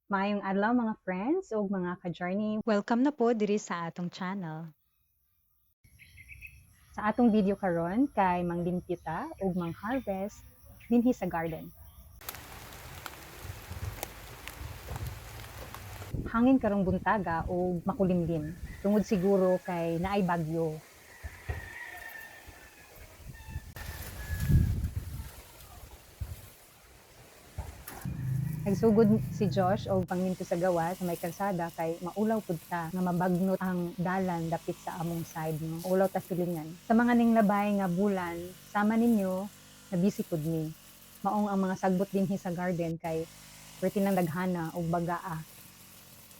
Maayong adlaw mga friends o mga ka-journey. Welcome na po diri sa atong channel. Sa atong video karon kay manglimpyo ta ug mang-harvest dinhi sa garden. Hangin karong buntaga o makulimlim. Tungod siguro kay naay bagyo. Nagsugod si Josh og pangminto sa gawas sa may kalsada kay maulaw pud ta nga mabagnot ang dalan dapit sa among side no. Maulaw ta silingan. Sa mga ning labay nga bulan, sama ninyo na busy pud mi. Maong ang mga sagbot dinhi sa garden kay perti nang daghana og bagaa.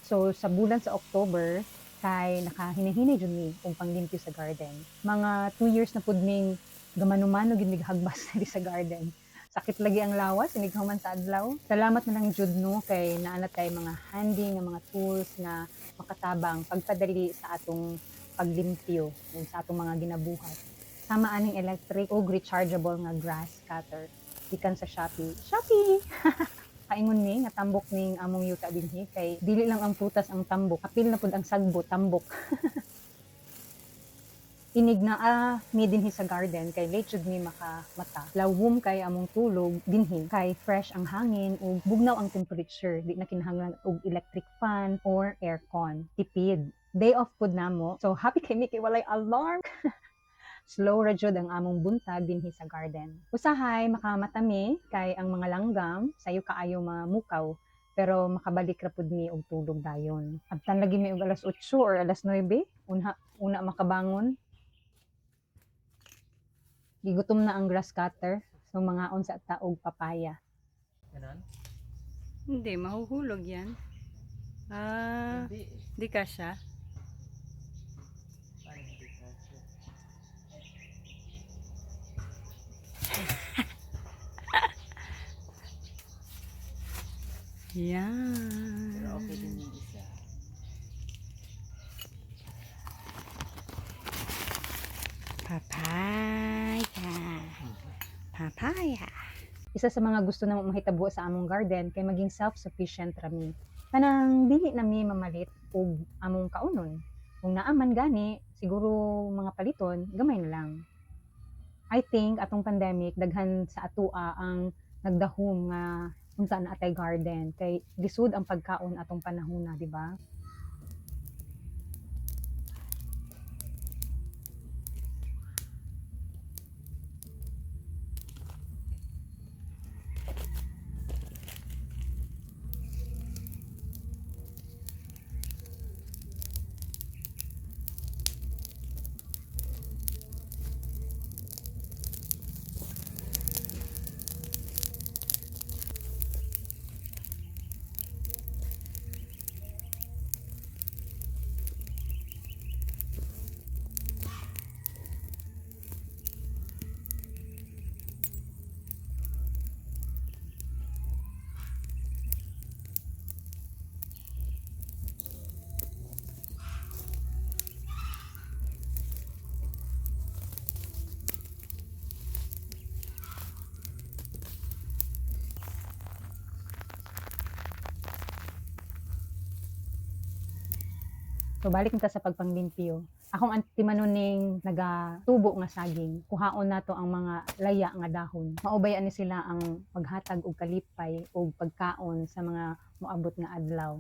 So sa bulan sa October kay nakahinay-hinay jud mi og panglimpyo sa garden. Mga 2 years na pud ming gamano-mano gid mig hagbas sa garden. Sakit lagi ang lawas, inighuman sa adlaw. Salamat na lang jud no kay naanat kay mga handy nga mga tools na makatabang pagpadali sa atong paglimpyo ug sa atong mga ginabuhat. Sama aning electric ug rechargeable nga grass cutter gikan sa Shopee. Shopee! Kaingon ni nga tambok ning among yuta dinhi kay dili lang ang prutas ang tambok, apil na pud ang sagbo tambok. Inig na mi dinhi sa garden kay late jud mi makamata. Lawom kay among tulog dinhi kay fresh ang hangin ug bugnaw ang temperature. Di na kinahanglan og electric fan or aircon. Tipid. Day off pud namo. So happy kay mi kay walay alarm. Slow ra jud ang among buntag dinhi sa garden. Usahay makamata mi kay ang mga langgam sayo kaayo mamukaw pero makabalik ra pud mi og tulog dayon. Abtan lagi mi og alas 8 or alas 9, una makabangon. Gigutom na ang grass cutter. So mga unsa ta og papaya. Ganon? Hindi, mahuhulog yan. Hindi. Di kasya. Paano hindi kasi? Pero okay din Yan. yung isa. Papaya. Papaya. Isa sa mga gusto na mahitabo sa among garden kay maging self-sufficient ra mi. Kanang dili na mi mamalit og among kaunon. Kung naaman gani, siguro mga paliton, gamay na lang. I think atong pandemic daghan sa atoa ang nagdahom nga unsa na atay garden kay lisod ang pagkaon atong panahona, di ba? So balik na ta sa pagpanglimpyo. Akong antimanon ning nagatubo nga saging. Kuhaon nato ang mga laya nga dahon. Maubayan ni sila ang paghatag og kalipay og pagkaon sa mga moabot nga adlaw.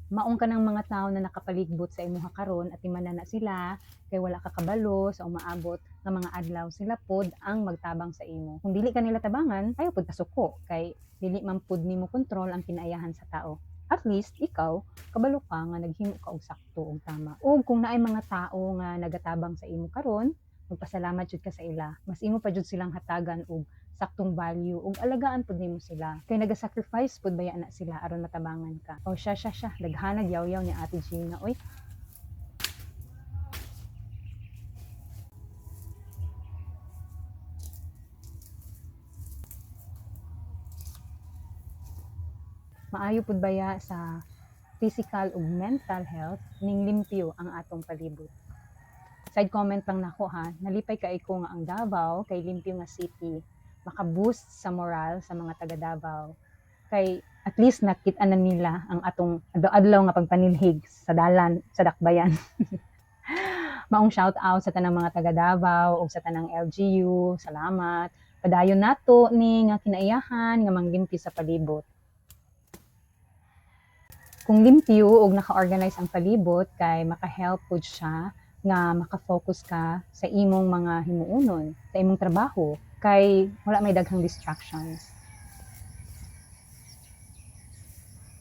Maong ka ng mga tao na nakapaligbot sa imuha karon at timanan na sila kay wala ka kabalo sa umaabot nga mga adlaw sila pod ang magtabang sa imo. Kung dili ka nila tabangan, ayaw pod kasuko kay dili man pod nimo kontrol ang kinaayahan sa tao. At least ikaw kabalo ka nga naghimo ka og sakto ug tama. Ug kung naay mga tao nga nagatabang sa imo karon, magpasalamat jud ka sa ila. Mas imo pa jud silang hatagan og saktong value ug alagaan pud nimo sila. Kay naga-sacrifice pud baya na sila aron matabangan ka. O siya daghanag yaw-yaw ni Ate Gina. Oy, maayo pud baya sa physical ug mental health ning limpyo ang atong palibot. Side comment lang nako ha, nalipay kay ko nga ang Davao kay limpyo nga city, maka-boost sa moral sa mga taga Davao. kay at least nakita na nila ang atong adlaw nga pagpanilhig sa dalan sa dakbayan. Maong shout out sa tanang mga taga Davao o sa tanang LGU. Salamat. Padayon nato ni nga kinaiyahan nga manglimpi sa palibot. Kung limpyo o naka-organize ang palibot kay maka-help pud siya nga maka-focus ka sa imong mga himuonon, sa imong trabaho kay wala may daghang distractions.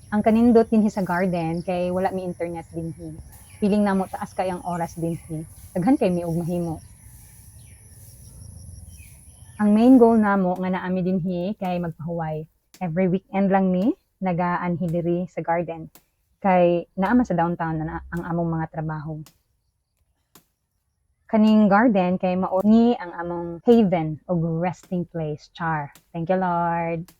Ang kanindot dinhi sa garden kay wala mi internet dinhi. Piling namo taas kay ang oras dinhi. Daghan kay mi og mahimo. Ang main goal namo nga naami dinhi kay magpahuway. Every weekend lang mi nagaan diri sa garden kay naa man sa downtown na ang among mga trabaho. Kaning garden kay mao ni ang among haven o resting place. Char. Thank you, Lord.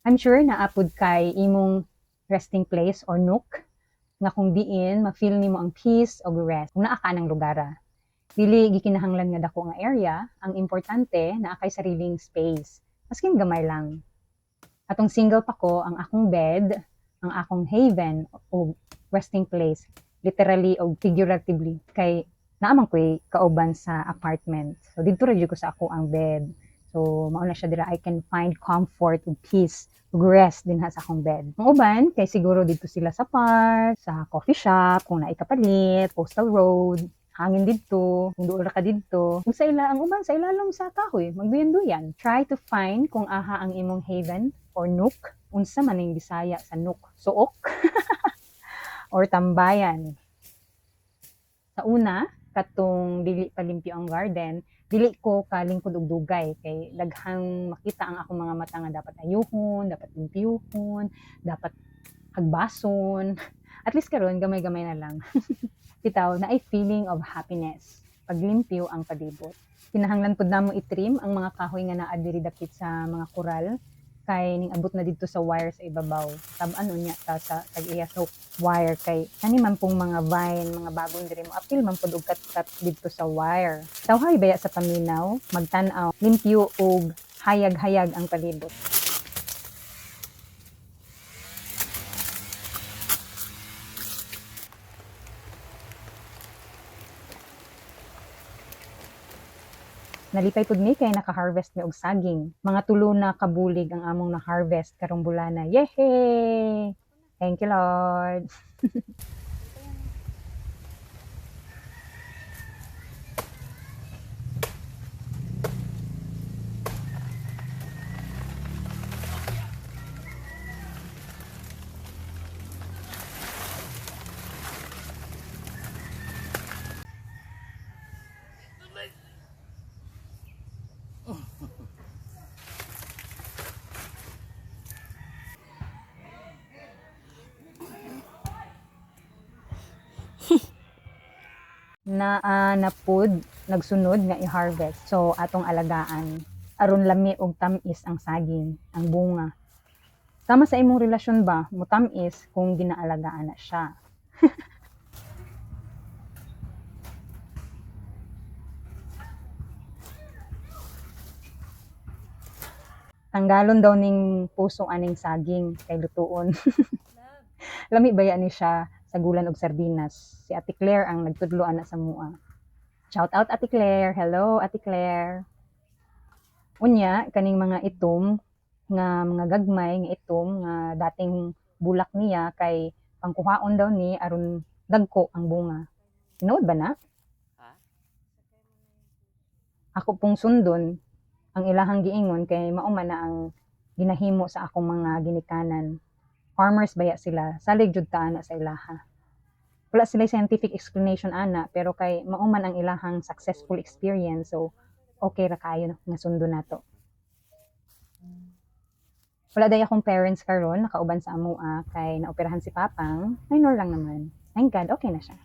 I'm sure naapod kay imong resting place or nook nga kung diin ma-feel nimo ang peace o rest kung naa ka nang lugara. Dili gikinahanglan nga dako nga area, ang importante naa kay sariling space. Maskin gamay lang. Atong single pa ko ang akong bed, ang akong haven o resting place, literally o figuratively kay naamang ko'y kauban sa apartment. So dito ra jud ko sa ako ang bed. So mao na siya dira I can find comfort ug peace ug rest dinha sa akong bed. Ang uban kay siguro dito sila sa park, sa coffee shop kung naay kapalit, Postal Road, hangin didto, kung duol ra ka didto. Kung sa ila ang uban sa ilalom sa kahoy, magduyan-duyan. Try to find kung aha ang imong haven or nook. Unsa man ning Bisaya sa nook? Suok or tambayan. Sa una, katong dili palimpyo ang garden, dili ko kalingkod og dugay kay daghang makita ang akong mga mata nga dapat ayuhon, dapat limpyuhon, dapat hagbason. At least karon gamay-gamay na lang. Bitaw na ay feeling of happiness pag limpyo ang palibot. Kinahanglan pud namo i-trim ang mga kahoy nga naa diri dapit sa mga koral kay ning abot na didto sa wire sa ibabaw. Tab-an unya ta sa tag-iya sa wire kay kani man pong mga vine, mga bagong diri mo apil man pud og kat-kat didto sa wire. Tawhay baya sa paminaw, magtan-aw, limpyo og hayag-hayag ang palibot. Nalipay pud mi kay naka-harvest mi og saging. Mga tulo na kabulig ang among na-harvest karong bulana. Yehey! Thank you, Lord. Na pud nagsunod nga i-harvest. So atong alagaan aron lami og tamis ang saging, ang bunga. Sama sa imong relasyon ba, mo tamis kung ginaalagaan na siya. Tanggalon daw ning puso aning saging kay lutuon. Lami baya ni siya sa gulan og sardinas. Si Ate Claire ang nagtudloan na sa mua. Shout out Ate Claire. Hello Ate Claire. Unya kaning mga itom nga mga gagmay nga itom nga dating bulak niya kay pangkuhaon daw ni aron dagko ang bunga. Tinuod ba na? Ha? Ako pong sundon ang ilahang giingon kay mao man na ang ginahimo sa akong mga ginikanan. Farmers baya sila, salig jud ta ana sa ilaha. Wala sila scientific explanation ana, pero kay mao man ang ilahang successful experience, so okay ra kayo nga sundo nato. Wala day akong parents karon nakauban sa amoa kay naoperahan si Papang, minor lang naman. Thank God, okay na siya.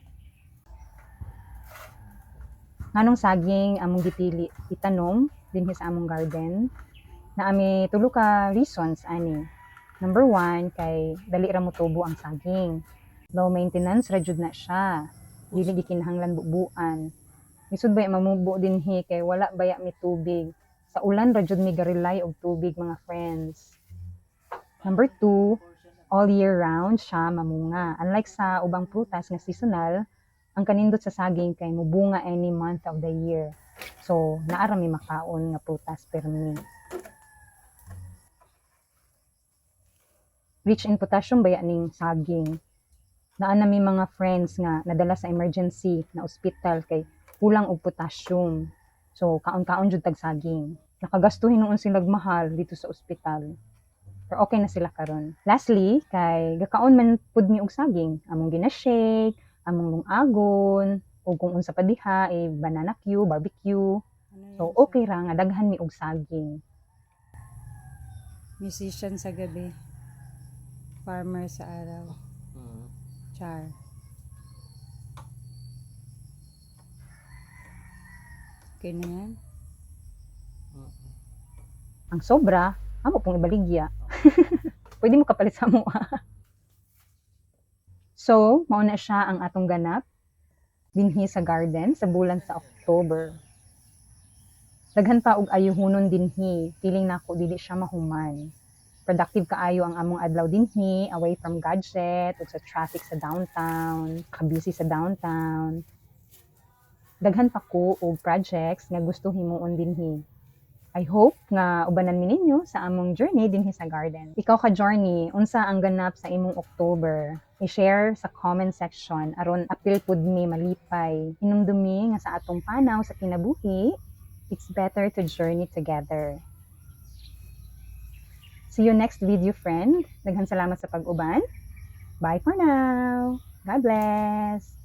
Nganong saging among gipili itanom dinhi sa among garden, na ami tulo ka reasons ani. Number 1, kay dali ra mo tubo ang saging. Low maintenance ra jud na siya. Dili gikinahanglan bubuan. Lisod baya mamubo dinhi kay wala baya mi tubig. Sa ulan ra jud mi ga-rely og tubig mga friends. Number 2, all year round siya mamunga. Unlike sa ubang prutas nga seasonal, ang kanindot sa saging kay mubunga any month of the year. So, naara mi makaon nga prutas permi. Rich in potassium baya ning saging. Naan nami mga friends nga nadala sa emergency na ospital kay kulang og potassium. So, kaon-kaon jud tag saging. Nakagastuhin noon sila mahal dito sa ospital. Pero okay na sila karon. Lastly, kay gakaon man pud mi og saging, among gina-shake, among lungagon, o kung unsa pa diha banana Q, barbecue. So okay ra nga daghan mi og saging. Musician sa gabi. Farmer sa araw. Char. Okay na yan? Ang sobra, amo pong ibaligya. Pwede mo kapalit sa mo. So, mauna siya ang atong ganap dinhi sa garden sa bulan sa October. Daghan pa og ayuhonon dinhi, feeling nako dili siya mahuman. Productive kaayo ang among adlaw dinhi, away from gadget ug sa traffic sa downtown, busy sa downtown. Daghan pa ko og projects nga gusto himuon dinhi. I hope nga ubanan mi ninyo sa among journey dinhi sa garden. Ikaw ka journey, unsa ang ganap sa imong October? I-share sa comment section aron apil pud mi malipay. Hinumdumi nga sa atong panaw sa kinabuhi, it's better to journey together. See you next video, friend. Daghan salamat sa pag-uban. Bye for now. God bless.